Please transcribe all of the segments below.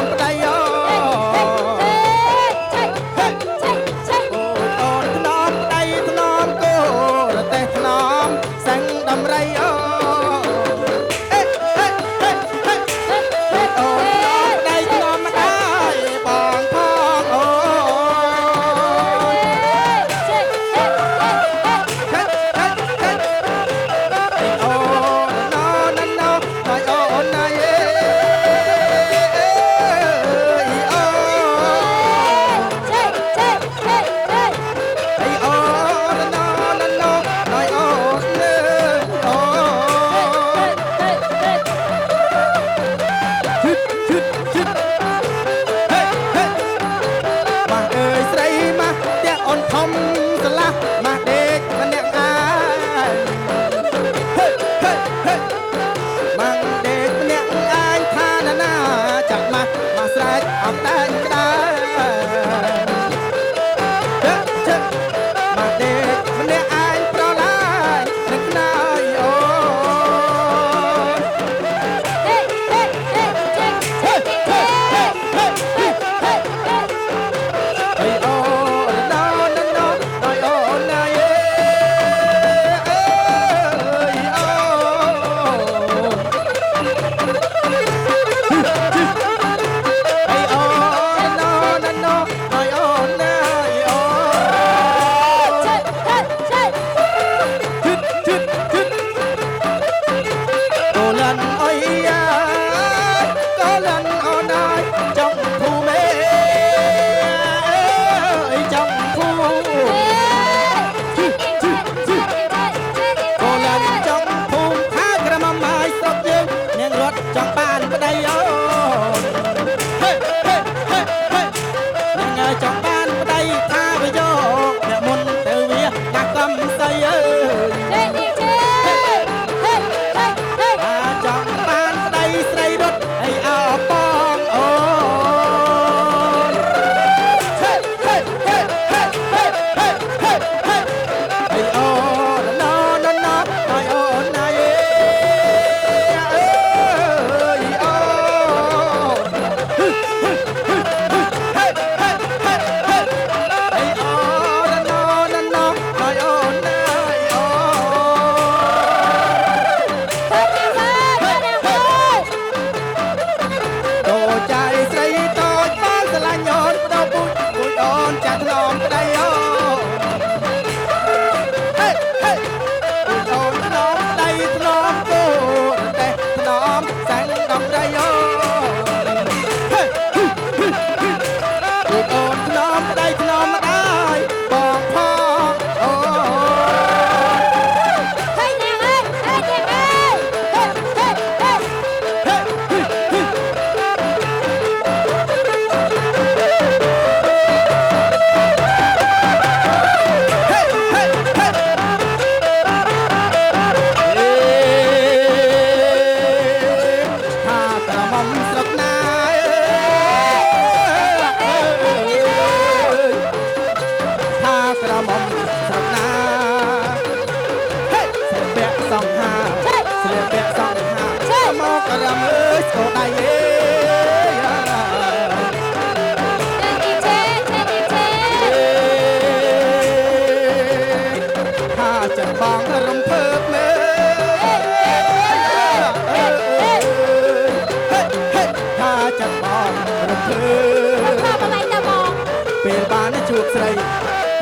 มปะไดโย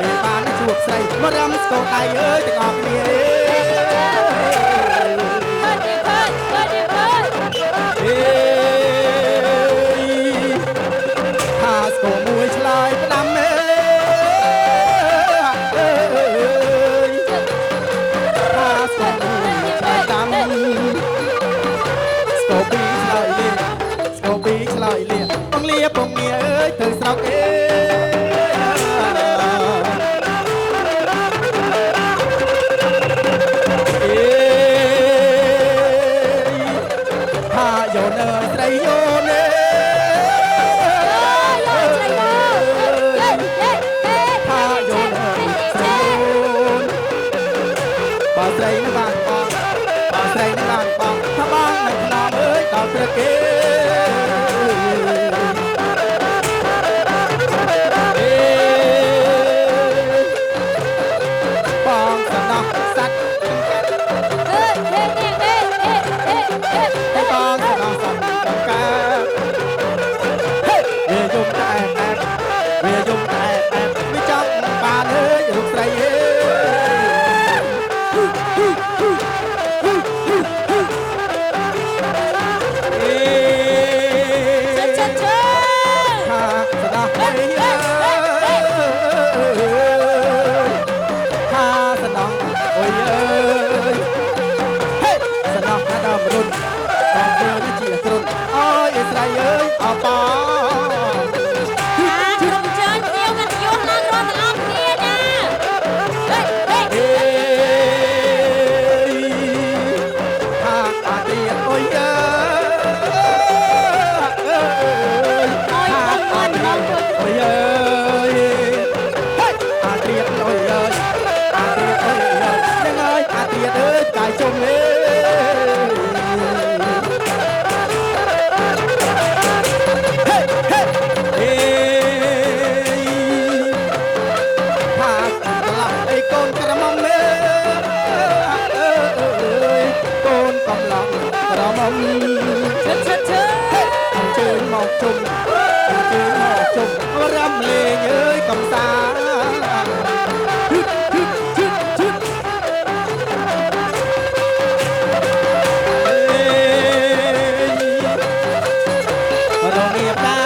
ពេលបានជួបស្រីមករំស្គរដៃអើយទាំងអស់គ្នាថាស្គរមួយឆ្លើយផ្ដាំអើយថាស្គរមួយឆ្លើយផ្ដាំស្គរពីរឆ្លើយលាបងលាបងងារអើយទៅស្រុកអេស្រីនឹងបានបងថាបងមិនខ្នងអើយដល់ព្រឹកគេ ស់អើយថាសំណោះអើយអើយហេសំណោះណាដល់មរុនបងធ្វើនេះជាគ្រុនអើយស្រីអើយអបអ ក្រុមជើញទៀវកិត្តិយសឡើងរត់ទាំងអស់គ្នាណាហេហេ អេថាអាទៀតអើយអើយ អើយបងបងជួយ អើយអើយហេអាទៀតអើយអើយអាទៀតអើយអើយនឹងអើយអាទៀតអើយកាយជុំលេហេហេអេថាក្លាប់អីកូនក្រមុំលេអើយកូនកំឡុងក្រមុំ ឈឹកឈឹកឈឹក អញ្ជើញមកជុំអញ្ជើញមកជុំរំលេងអើយកំសាន្តឈឹកឈឹកឈឹកឈឹកអេរងៀបតា